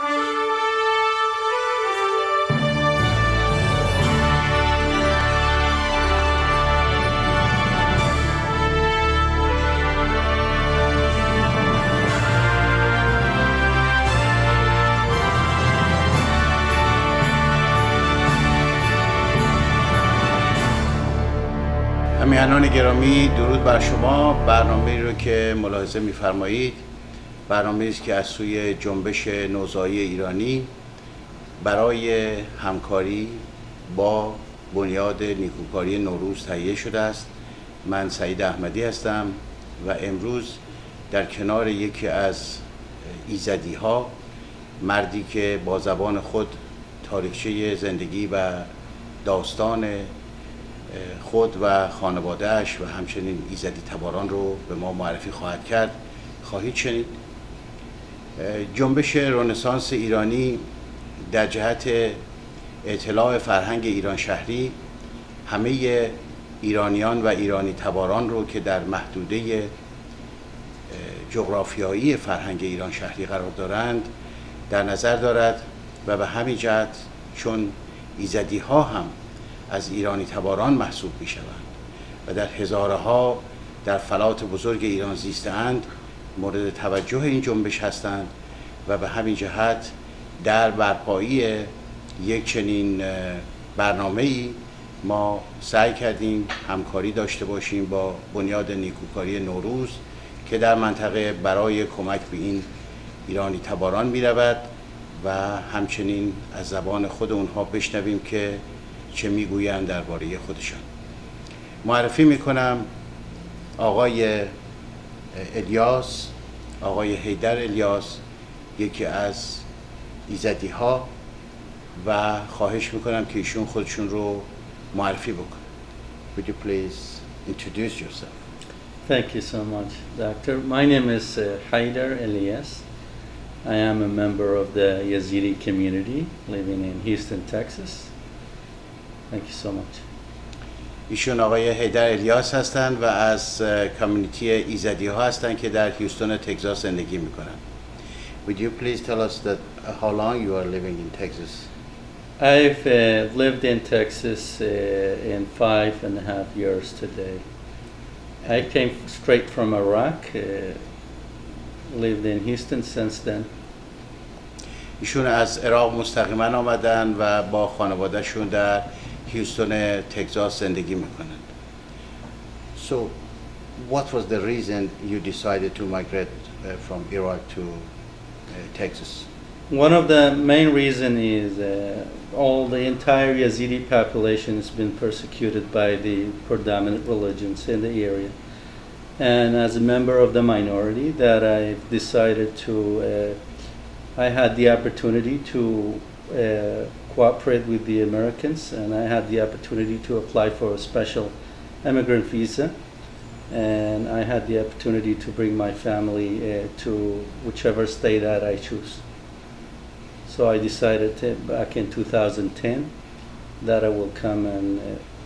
همیهنان گرامی، درود بر شما. برنامه‌ای رو که ملاحظه می‌فرمایید برنامه‌ای است که از سوی جنبش نوزایی ایرانی برای همکاری با بنیاد نیکوکاری نوروز تهیه شده است. من سعید احمدی هستم و امروز در کنار یکی از ایزدی‌ها، مردی که با زبان خود تاریخچه زندگی و داستان خود و خانواده‌اش و همچنین ایزدی تباران رو به ما معرفی خواهد کرد، خواهید شنید. جنبش رنسانس ایرانی در جهت اطلاع فرهنگ ایران شهری همه ایرانیان و ایرانی تباران رو که در محدوده جغرافیایی فرهنگ ایران شهری قرار دارند در نظر دارد و به همین جهت چون ایزدی ها هم از ایرانی تباران محسوب می شوند و در هزارها در فلات بزرگ ایران زیسته‌اند، مورد توجه این جنبش هستند و به همین جهت در برپایی یک چنین برنامه‌ای ما سعی کردیم همکاری داشته باشیم با بنیاد نیکوکاری نوروز که در منطقه برای کمک به این ایرانی تباران می رود و همچنین از زبان خود اونها بشنویم که چه میگویند درباره خودشان. معرفی میکنم آقای الیاس، آقای حیدر الیاس، یکی از ایزدی ها و خواهش میکنم که ایشون خودشون رو معرفی بکنن. Would you please introduce yourself? Thank you so much, Doctor. My name is Haidar Elias. I am a member of the Yazidi community living in Houston, Texas. Thank you so much. ایشون آقای حیدر الیاس هستند و از کامیونیتی ایزدی ها هستند که در هیوستون تگزاس زندگی میکنند. Would you please tell us that how long you are living in Texas? I've lived in Texas in 5.5 years today. I came straight from Iraq, lived in Houston since then. ایشون از عراق مستقیما آمدن و با خانوادهشون در هیوستون تگزاس زندگی میکنند. So, what was the reason you decided to migrate from Iraq to Texas? One of the main reasons is all the entire Yazidi population has been persecuted by the predominant religions in the area. And as a member of the minority that I've decided to I had the opportunity to cooperate with the Americans, and I had the opportunity to apply for a special immigrant visa, and I had the opportunity to bring my family to whichever state that I choose. So I decided back in 2010 that I will come and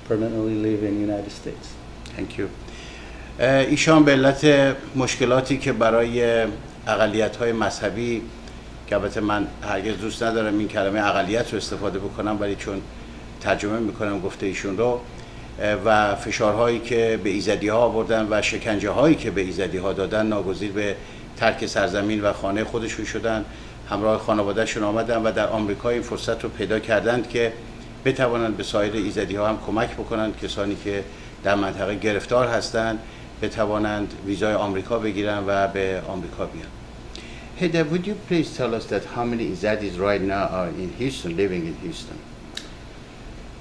permanently live in the United States. Thank you. ایشان به علت مشکلاتی که برای اقلیت‌های مذهبی که البته من هرگز دوست ندارم این کلمه اقلیت رو استفاده بکنم، ولی چون ترجمه میکنم گفته ایشون رو، و فشارهایی که به ایزدی ها آوردن و شکنجه هایی که به ایزدی ها دادن، ناگزیر به ترک سرزمین و خانه خودشون شدن. همراه خانوادهشون آمدن و در آمریکا این فرصت رو پیدا کردند که بتوانند به سایر ایزدی ها هم کمک بکنند. کسانی که در منطقه گرفتار هستند بتوانند ویزای آمریکا بگیرن و به آمریکا بیان. Heather, would you please tell us that how many Yazidis right now are in Houston, living in Houston?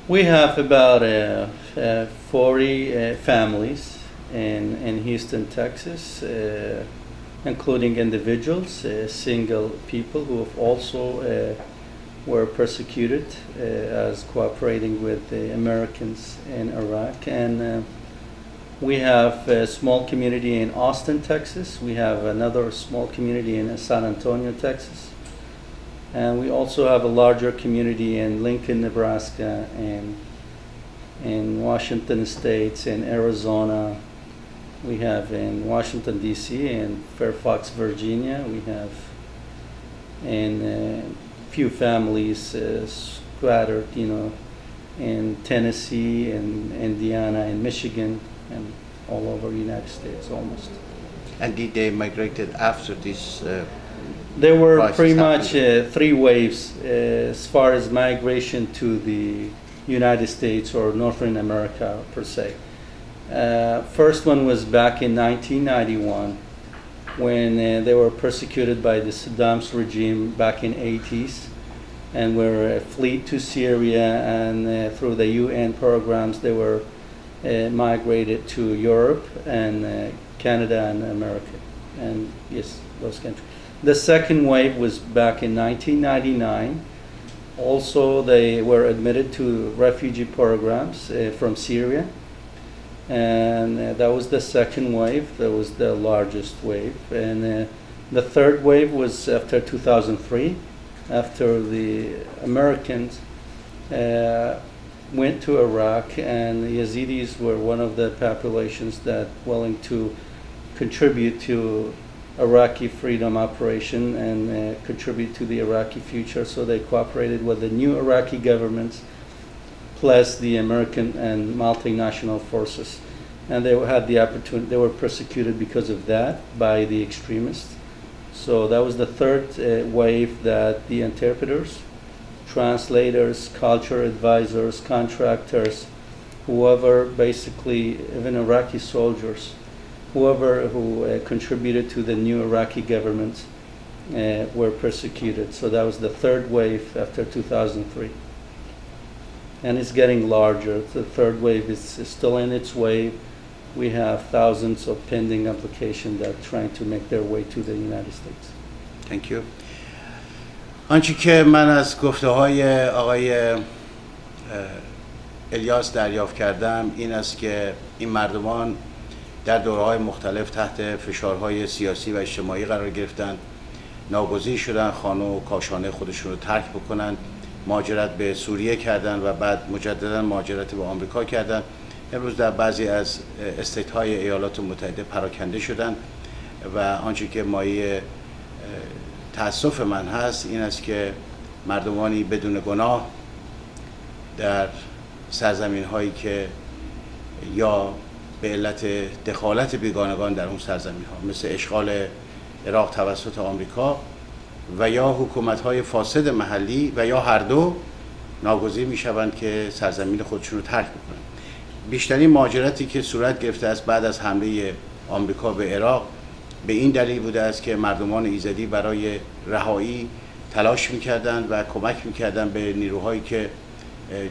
We have about 40 families in Houston, Texas, including individuals, single people who have also were persecuted as cooperating with the Americans in Iraq. And we have a small community in Austin, Texas. We have another small community in San Antonio, Texas. And we also have a larger community in Lincoln, Nebraska, and in Washington State, in Arizona. We have in Washington, D.C., and Fairfax, Virginia. We have and few families scattered, in Tennessee and Indiana and Michigan and all over the United States almost. And did they migrated after this? There were crisis pretty much happened? 3 waves as far as migration to the United States or Northern America per se. First one was back in 1991 when they were persecuted by the Saddam's regime back in 80s and were fled to Syria, and through the UN programs they were migrated to Europe and Canada and America, and yes, those countries. The second wave was back in 1999. Also, they were admitted to refugee programs from Syria, and that was the second wave. That was the largest wave. And the third wave was after 2003, after the Americans went to Iraq, and the Yazidis were one of the populations that willing to contribute to Iraqi freedom operation and contribute to the Iraqi future. So they cooperated with the new Iraqi governments plus the American and multinational forces. And they had the opportunity, they were persecuted because of that by the extremists. So that was the third wave that the interpreters, translators, culture advisors, contractors, whoever, basically even Iraqi soldiers, whoever who contributed to the new Iraqi government were persecuted. So that was the third wave after 2003. And it's getting larger. The third wave is still in its way. We have thousands of pending applications that are trying to make their way to the United States. Thank you. آنچه که من از گفته های آقای الیاس دریافت کردم این است که این مردمان در دوره‌های مختلف تحت فشارهای سیاسی و اجتماعی قرار گرفتند، ناگزیر شدن خانه و کاشانه خودشون رو ترک بکنن، مهاجرت به سوریه کردن و بعد مجددا مهاجرت به آمریکا کردن. امروز در بعضی از استیت‌های ایالات متحده پراکنده شدن و آنچه که مایه تأسف من هست این است که مردمانی بدون گناه در سرزمین‌هایی که یا به علت دخالت بیگانگان در اون سرزمین‌ها مثل اشغال عراق توسط آمریکا و یا حکومت‌های فاسد محلی و یا هر دو ناگزیر می‌شوند که سرزمین خودشون رو ترک بکنند. بیشترین مهاجرتی که صورت گرفته است بعد از حمله آمریکا به عراق به این دلیل بوده است که مردمان ایزدی برای رهایی تلاش می‌کردند و کمک می‌کردند به نیروهایی که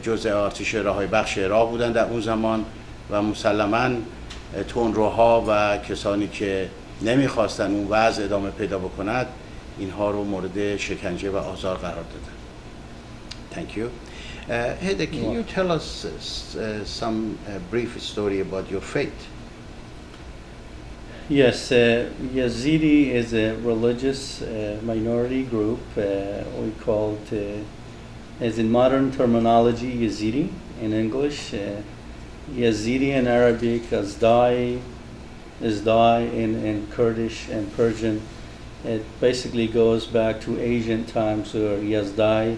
جزء ارتش رهایی بخش عراق بودند در اون زمان و مسلماً تندروها و کسانی که نمی‌خواستند اون وضع ادامه پیدا بکند اینها رو مورد شکنجه و آزار قرار دادند. Thank you. Hede, can you tell us some brief story about your faith? Yes, Yazidi is a religious minority group. We call it, as in modern terminology, Yazidi in English. Yazidi in Arabic, Êzidî in Kurdish and Persian. It basically goes back to ancient times where Yazdâ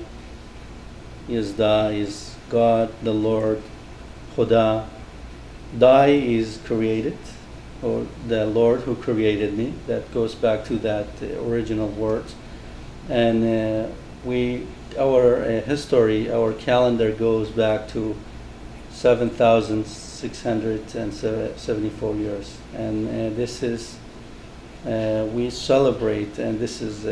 is God, the Lord, Khuda. Dai is created, or the Lord who created me. That goes back to that original word. And our history, our calendar goes back to 7,674 years. And this is, we celebrate, and this is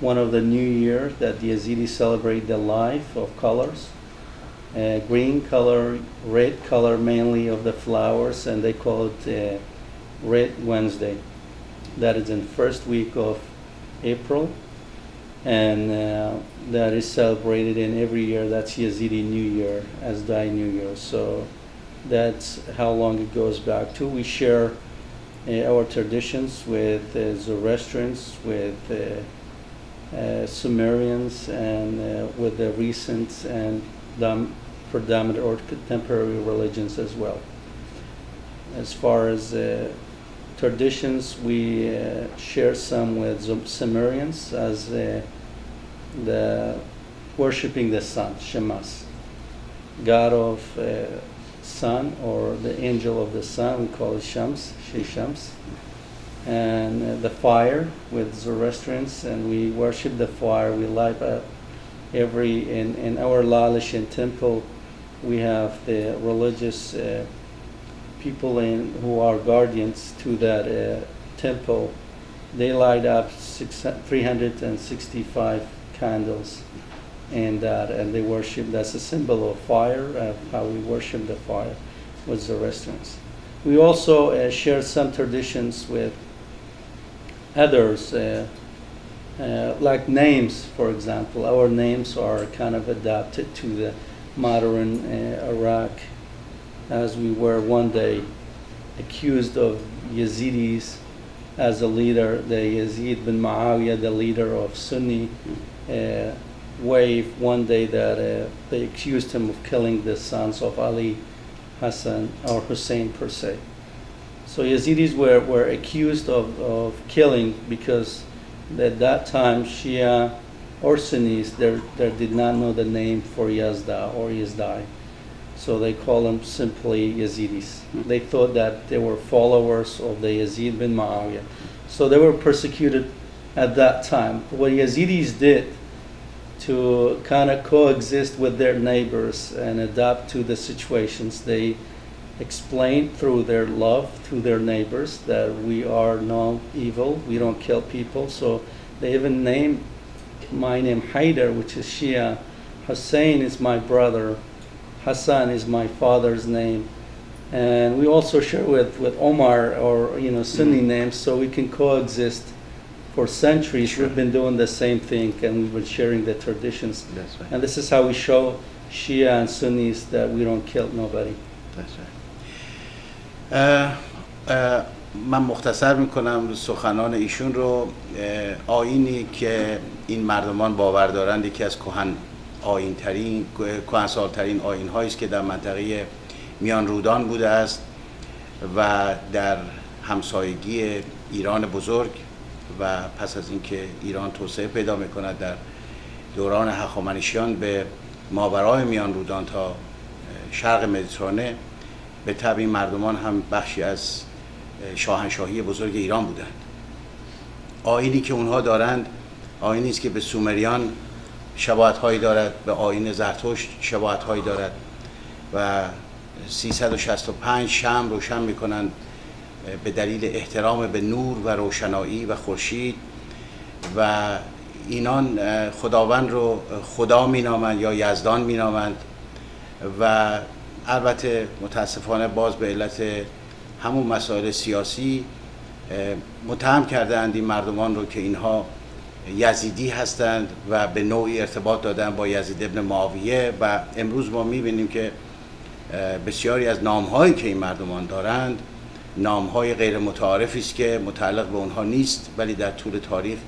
one of the new year that the Yazidis celebrate the life of colors. Green color, red color mainly of the flowers, and they call it Red Wednesday. That is in the first week of April, and that is celebrated in every year. That's Yazidi New Year, Êzidî New Year. So that's how long it goes back to. We share our traditions with Zoroastrians, with Sumerians, and with the recent and predominant or contemporary religions as well. As far as traditions, we share some with Sumerians as the worshiping the sun, Shemas, god of sun, or the angel of the sun. We call it Shams, Shams. And the fire with Zoroastrians, and we worship the fire. We light up in our Lalishan temple. We have the religious people who are guardians to that temple. They light up 365 candles, and they worship. That's a symbol of fire, of how we worship the fire with Zoroastrians. We also share some traditions with others, like names, for example. Our names are kind of adapted to the modern Iraq, as we were one day accused of Yazidis as a leader. The Yazid bin Muawiyah, the leader of Sunni wave, one day that they accused him of killing the sons of Ali, Hassan, or Hussein per se. So Yazidis were accused of killing because at that time Shia or Sunnis they did not know the name for Yazda or Yazdâ. So they call them simply Yazidis. They thought that they were followers of the Yazid bin Muawiyah. So they were persecuted at that time. What Yazidis did to kind of coexist with their neighbors and adapt to the situations, they explained through their love to their neighbors that we are no evil, we don't kill people. So they even named my name Haider, which is Shia. Hussein is my brother. Hassan is my father's name. And we also share with Omar, or Sunni names, so we can coexist for centuries. Sure. We've been doing the same thing, and we've been sharing the traditions. That's right. And this is how we show Shia and Sunnis that we don't kill nobody. That's right. من مختصر میکنم سخنان ایشون رو. آیینی که این مردمان باور دارند یکی از کهنسالترین آیین هایی است که در منطقه میان رودان بوده است و در همسایگی ایران بزرگ و پس از اینکه ایران توسعه پیدا میکند در دوران هخامنشیان به ماورای میان رودان تا شرق مدیترانه، به طبع این مردمان هم بخشی از شاهنشاهی بزرگ ایران بودند. آیینی که اونها دارند آیینی است که به سومریان شباهت‌هایی دارد، به آیین زرتشت شباهت‌هایی دارد و 365 شمع روشن می‌کنند به دلیل احترام به نور و روشنایی و خورشید، و اینان خداوند رو خدا می‌نامند یا یزدان می‌نامند. و البته متاسفانه باز به علت همون مسائل سیاسی متهم کردند این مردمان رو که اینها یزیدی هستند و به نوعی ارتباط دادن با یزید ابن معاویه. و امروز ما می‌بینیم که بسیاری از نام‌هایی که این مردمان دارند نام‌های غیر متعارفی است که متعلق به اونها نیست، ولی در طول تاریخ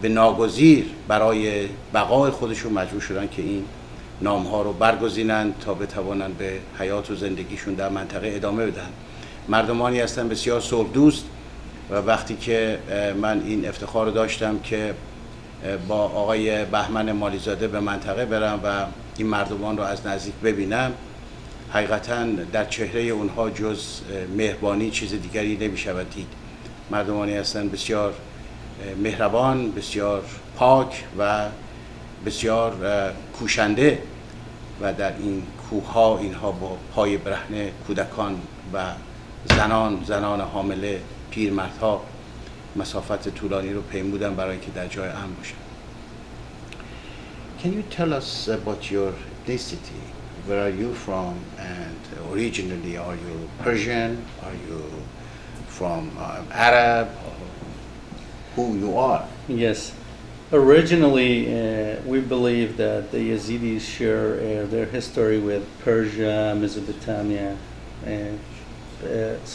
به ناگزیر برای بقای خودشون مجبور شدن که این نام‌ها رو برگزینند تا بتوانند به حیات و زندگیشون در منطقه ادامه بدن. مردمانی هستند بسیار صلح دوست، و وقتی که من این افتخار رو داشتم که با آقای بهمن مالیزاده به منطقه برم و این مردمان رو از نزدیک ببینم، حقیقتاً در چهره اونها جز مهربانی چیز دیگری نمی‌شود دید. مردمانی هستند بسیار مهربان، بسیار پاک و بسیار کوشنده، و در این کوه‌ها اینها با پای برهنه کودکان و زنان حامله، پیرمردها مسافت طولانی رو پیمودن برای اینکه در جای امن باشن. Can you tell us about your ethnicity? Where are you from? And originally, are you Persian? Are you from Arab? Who you are? Yes. Originally, we believe that the Yazidis share their history with Persia, Mesopotamia,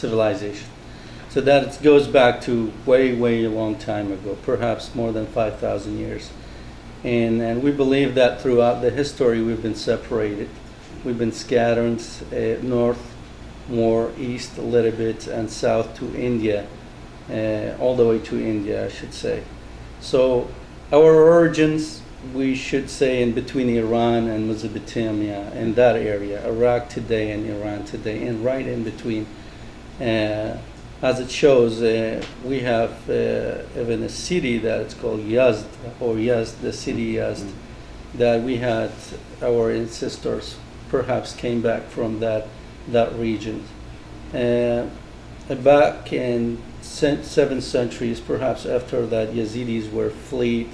civilization. So that it goes back to way a long time ago, perhaps more than 5,000 years. And we believe that throughout the history we've been separated. We've been scattered north, more east a little bit, and south to India. all the way to India, I should say. So our origins, we should say, in between Iran and Mesopotamia, in that area, Iraq today and Iran today, and right in between. As it shows, we have even a city that it's called Yazd, or Yazd, the city Yazd, that we had our ancestors perhaps came back from that region. Back in 7th centuries, perhaps after that, Yazidis were fled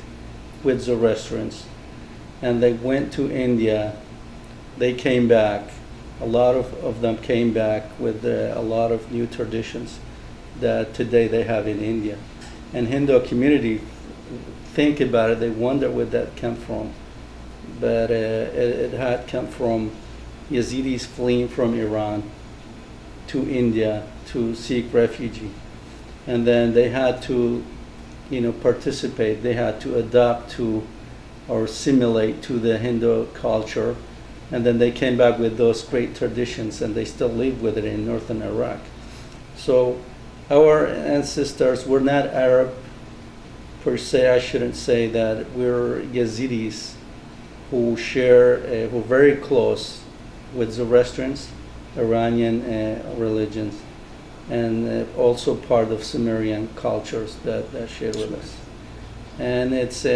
with Zoroastrians, and they went to India. They came back. A lot of them came back with a lot of new traditions that today they have in India. And Hindu community think about it, they wonder where that came from. But it had come from Yazidis fleeing from Iran to India to seek refuge. And then they had to, participate, they had to adapt to or assimilate to the Hindu culture. And then they came back with those great traditions, and they still live with it in northern Iraq. So our ancestors were not Arab per se. I shouldn't say that. We're Yazidis who share, who are very close with Zoroastrians, Iranian religions, and also part of Sumerian cultures that share with us. And it's,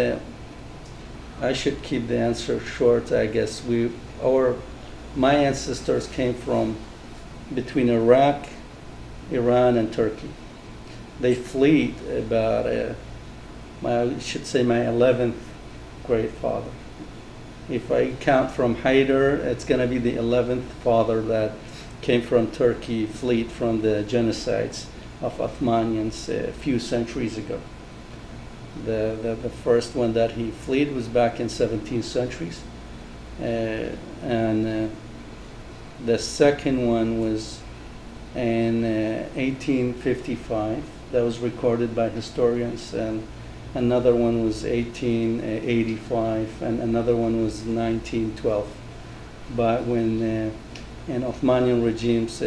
I should keep the answer short, I guess. My ancestors came from between Iraq, Iran, and Turkey. They fled about, I should say, my 11th great father. If I count from Hyder, it's going to be the 11th father that came from Turkey, fled from the genocides of Ottomanians a few centuries ago. The first one that he fled was back in 17th centuries. And the second one was in 1855. That was recorded by historians, and another one was 1885, and another one was 1912. But when Ottomanian regimes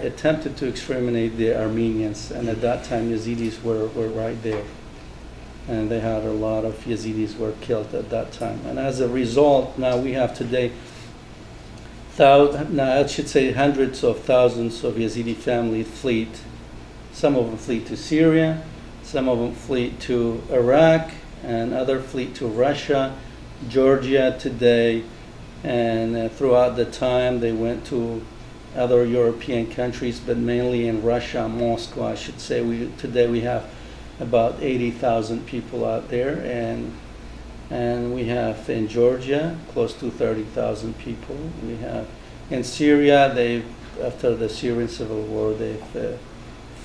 attempted to exterminate the Armenians, and at that time Yazidis were right there. And they had a lot of Yazidis were killed at that time. And as a result, now we have today, I should say hundreds of thousands of Yazidi families fled. Some of them fled to Syria, some of them fled to Iraq, and others fled to Russia, Georgia today, and throughout the time they went to other European countries, but mainly in Russia, Moscow, I should say. Today we have about 80,000 people out there, and we have in Georgia close to 30,000 people. We have in Syria, after the Syrian civil war, they've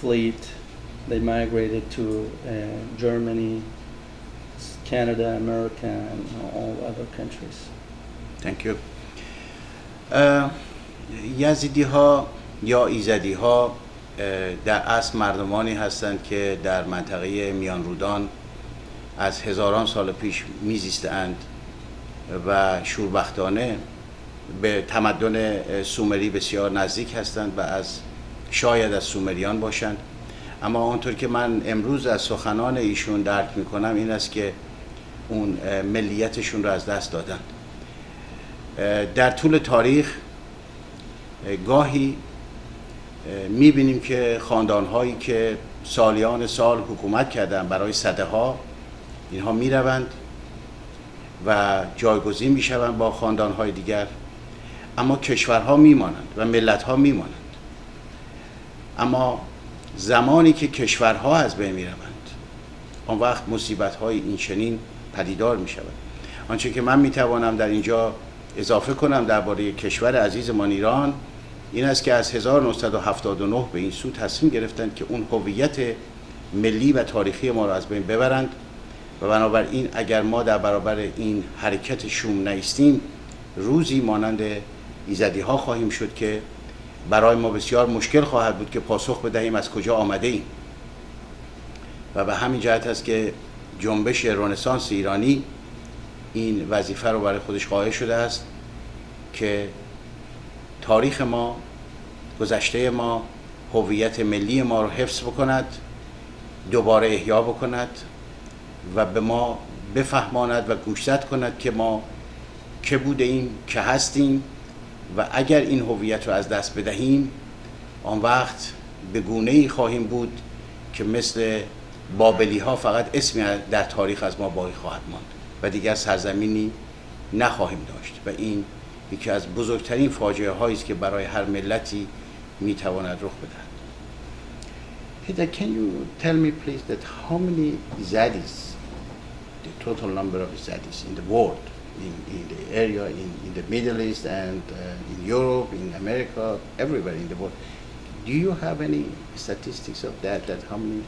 fled. They migrated to Germany, Canada, America, and all other countries. Thank you. یزیدی ها یا ایزدی ها در اصل مردمانی هستند که در منطقه میان رودان از هزاران سال پیش میزیستند و شوربختانه به تمدن سومری بسیار نزدیک هستند و شاید از سومریان باشند. اما آنطور که من امروز از سخنان ایشون درک میکنم این است که اون ملیتشون رو از دست دادند. در طول تاریخ گاهی میبینیم که خاندانهایی که سالیان سال حکومت کردن برای صده‌ها، اینها میروند و جایگزین میشوند با خاندانهای دیگر، اما کشورها میمانند و ملتها میمانند. اما زمانی که کشورها از بین میروند، آن وقت مصیبت‌های این چنین پدیدار میشوند. آنچه که من میتوانم در اینجا اضافه کنم درباره کشور عزیزمان ایران این است که از 1979 به این سو تصمیم گرفتند که اون هویت ملی و تاریخی ما را از بین ببرند و بنابراین اگر ما در برابر این حرکت شوم نایستیم، روزی مانند ایزدی ها خواهیم شد که برای ما بسیار مشکل خواهد بود که پاسخ بدهیم از کجا آمده ایم. و به همین جهت است که جنبش رنسانس ایرانی این وظیفه رو برای خودش قائل شده است که تاریخ ما، گذشته ما هویت ملی ما رو حفظ بکند، دوباره احیا بکند و به ما بفهماند و گوشزد کند که ما که بودیم، که هستیم و اگر این هویت رو از دست بدهیم آن وقت به گونه‌ای خواهیم بود که مثل بابلی ها فقط اسمی در تاریخ از ما باقی خواهد ماند و دیگر سرزمینی نخواهیم داشت و این یکی از بزرگترین فاجعه هایی است که برای هر ملتی میتواند رخ بدهد. Can you tell me please that how many Yazidis, the total number of Yazidis in the world, in the area, in the Middle East and in Europe, in America, everywhere in the world, do you have any statistics of that how many?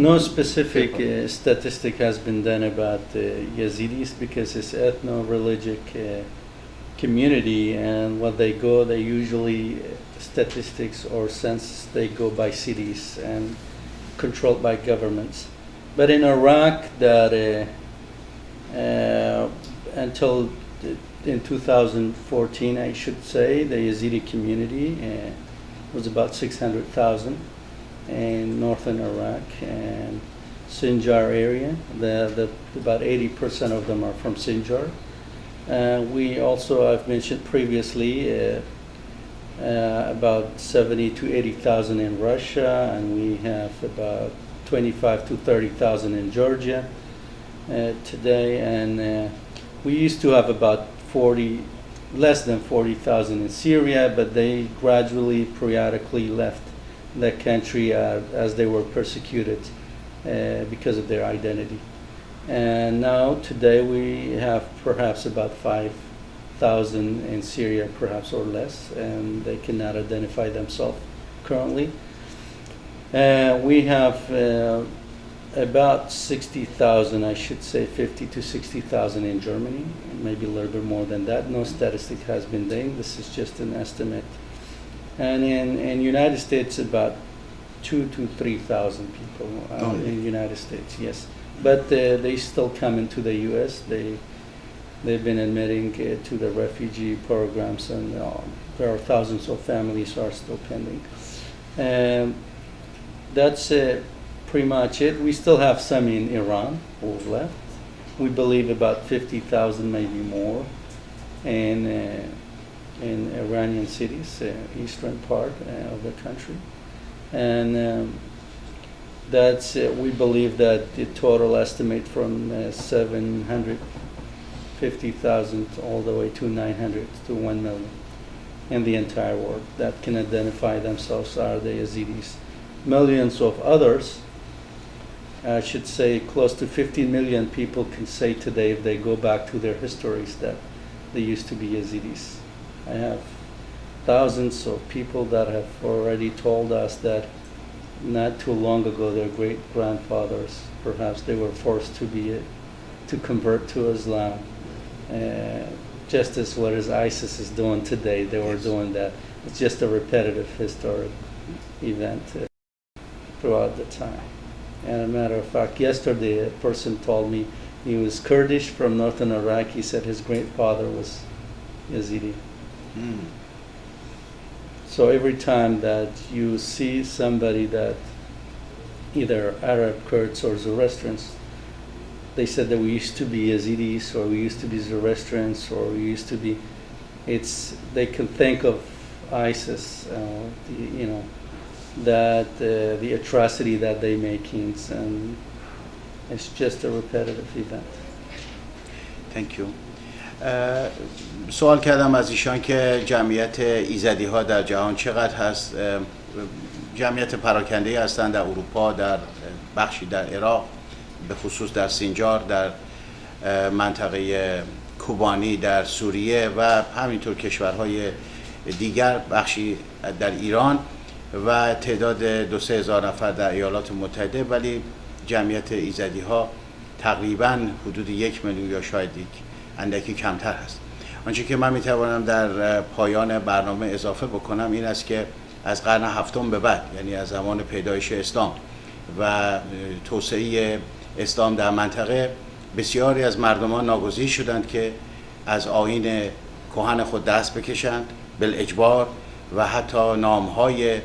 No specific statistic has been done about Yazidis because it's ethno-religious community, and when they go, they usually statistics or census, they go by cities and controlled by governments. But in Iraq, that until in 2014, I should say, the Yazidi community was about 600,000 in northern Iraq and Sinjar area. About 80% of them are from Sinjar. We also, I've mentioned previously, about 70 to 80,000 in Russia, and we have about 25 to 30,000 in Georgia today. And we used to have about less than 40,000 in Syria, but they gradually, periodically left the country as they were persecuted because of their identity. And now, today, we have perhaps about 5,000 in Syria, perhaps or less, and they cannot identify themselves currently. We have about 60,000, I should say 50 to 60,000 in Germany, maybe a little bit more than that. No statistic has been done. This is just an estimate. And in United States, about 2,000 to 3,000 people in the United States, yes. But they still come into the U.S. They've been admitting to the refugee programs, and there are thousands of families are still pending. That's pretty much it. We still have some in Iran who've left. We believe about 50,000, maybe more, in Iranian cities, eastern part of the country. And that's we believe that the total estimate from 750,000 all the way to 900 to 1 million in the entire world that can identify themselves are the Yazidis. Millions of others, I should say close to 15 million people can say today, if they go back to their histories, that they used to be Yazidis. I have thousands of people that have already told us that not too long ago their great-grandfathers, perhaps they were forced to convert to Islam, just as what ISIS is doing today, they were doing that. It's just a repetitive historic event throughout the time. And a matter of fact, yesterday a person told me he was Kurdish from northern Iraq. He said his grandfather was Yazidi. Mm. So every time that you see somebody that either Arab, Kurds, or Zoroastrians, they said that we used to be Yazidis, or we used to be Zoroastrians, or we used to be, they can think of ISIS, that the atrocity that they making, and it's just a repetitive event. Thank you. سوال کردم از ایشان که جمعیت ایزدی ها در جهان چقدر هست. جمعیت پراکنده‌ای هستند در اروپا، در بخشی در عراق، به خصوص در سینجار، در منطقه کوبانی، در سوریه و همینطور کشورهای دیگر، بخشی در ایران و تعداد 2-3 هزار نفر در ایالات متحده. ولی جمعیت ایزدی ها تقریباً حدود 1 میلیون یا شاید اندکی کمتر هست. آنچه که من میتوانم در پایان برنامه اضافه بکنم این است که از قرن هفتم به بعد، یعنی از زمان پیدایش اسلام و توسعه اسلام در منطقه، بسیاری از مردمان ناگزیر شدند که از آیین کهن خود دست بکشند بالاجبار و حتی نامهای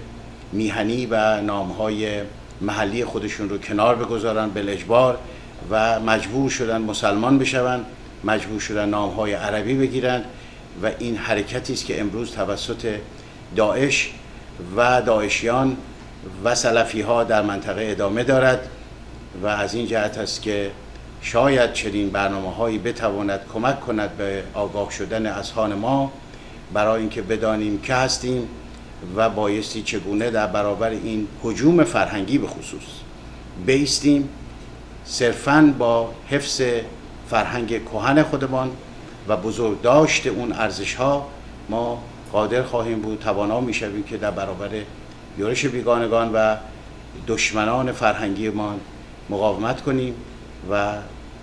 میهنی و نامهای محلی خودشون رو کنار بگذارن بالاجبار و مجبور شدن مسلمان بشون، مجبور شدن نامهای عربی بگیرن و این حرکتی است که امروز توسط داعش و داعشیان و سلفی ها در منطقه ادامه دارد و از این جهت است که شاید چنین برنامه‌هایی بتواند کمک کند به آگاه شدن اذهان ما برای اینکه بدانیم که هستیم و بایستی چگونه در برابر این هجوم فرهنگی به خصوص بایستیم، صرفاً با حفظ فرهنگ کهن خودمان و بزرگداشت اون ارزش‌ها ما قادر خواهیم بود، توانا می‌شویم که در برابر یورش بیگانگان و دشمنان فرهنگی ما مقاومت کنیم و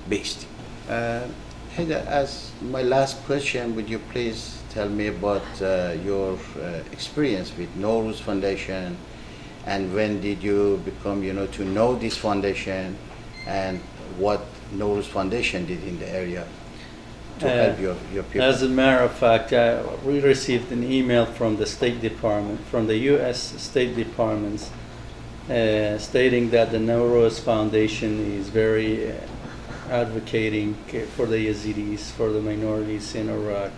بایستیم. As my last question, would you please tell me about your experience with Nowruz Foundation, and when did you become, to know this foundation, and what Nowruz Foundation did in the area to help your people? As a matter of fact, we received an email from the State Department, from the U.S. State Departments, stating that the Nowruz Foundation is very advocating for the Yazidis, for the minorities in Iraq.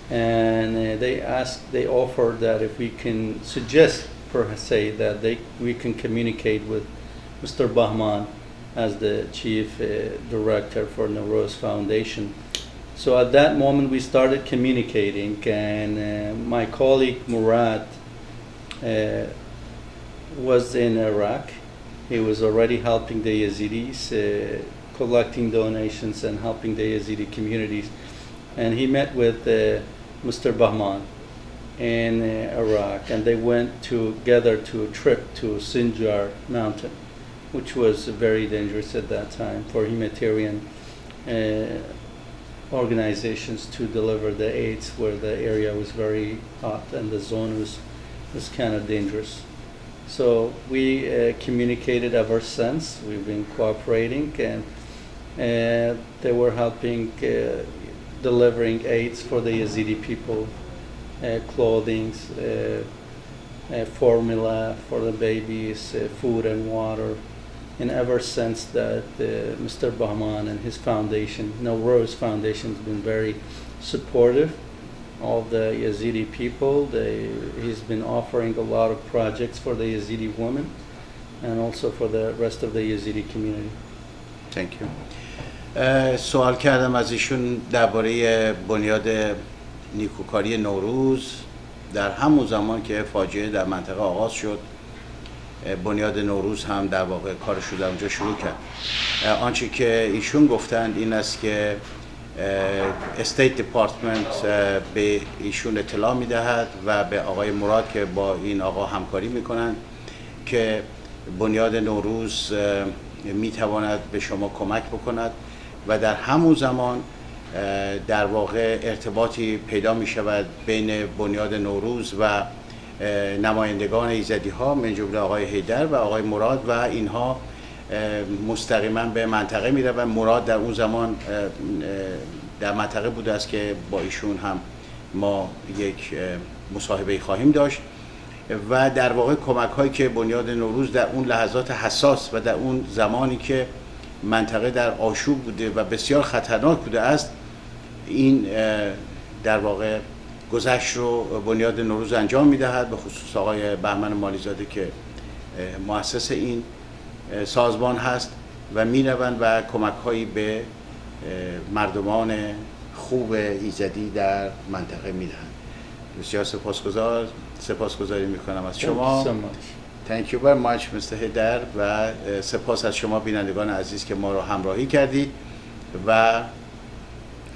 And they offered that if we can suggest, per se, that we can communicate with Mr. Bahman as the chief director for Nowruz Foundation. So at that moment we started communicating, and my colleague Murad was in Iraq. He was already helping the Yazidis, collecting donations and helping the Yazidi communities. And he met with Mr. Bahman in Iraq, and they went together to a trip to Sinjar Mountain, which was very dangerous at that time for humanitarian organizations to deliver the aids, where the area was very hot and the zone was kind of dangerous. So we communicated ever since. We've been cooperating, and they were helping delivering aids for the Yazidi people, clothing, formula for the babies, food and water. And ever since that, Mr. Bahman and his foundation, Nowruz Foundation, has been very supportive of the Yazidi people. He's been offering a lot of projects for the Yazidi women and also for the rest of the Yazidi community. Thank you. سوال کردم از ایشون درباره بنیاد نیکوکاری نوروز در همون زمان که فاجعه در منطقه آغاز شد. بنیاد نوروز هم در واقع کارش رو در اونجا شروع کرد. آنچه که ایشون گفتند این است که استیت دیپارتمنت به ایشون اطلاع میدهد و به آقای مراد که با این آقا همکاری میکنند که بنیاد نوروز میتواند به شما کمک بکند و در همون زمان در واقع ارتباطی پیدا می شود بین بنیاد نوروز و نمایندگان ایزدی ها من جمله آقای حیدر و آقای مراد و اینها مستقیما به منطقه می روند. مراد در اون زمان در منطقه بوده است که با ایشون هم ما یک مصاحبه خواهیم داشت و در واقع کمک هایی که بنیاد نوروز در اون لحظات حساس و در اون زمانی که منطقه در آشوب بوده و بسیار خطرناک بوده است، این در واقع گذشت رو بنیاد نوروز انجام میدهد، به خصوص آقای بهمن مالیزاده که مؤسس این سازمان هست و میروند و کمک هایی به مردمان خوب ایزدی در منطقه میدهند. بسیار سپاسگزاری میکنم از شما. Thank you very much Mr. هیدر و سپاس از شما بینندگان عزیز که ما رو همراهی کردید و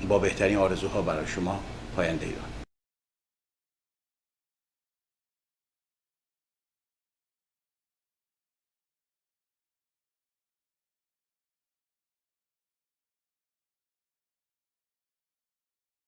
با بهترین آرزوها برای شما پاینده ایران.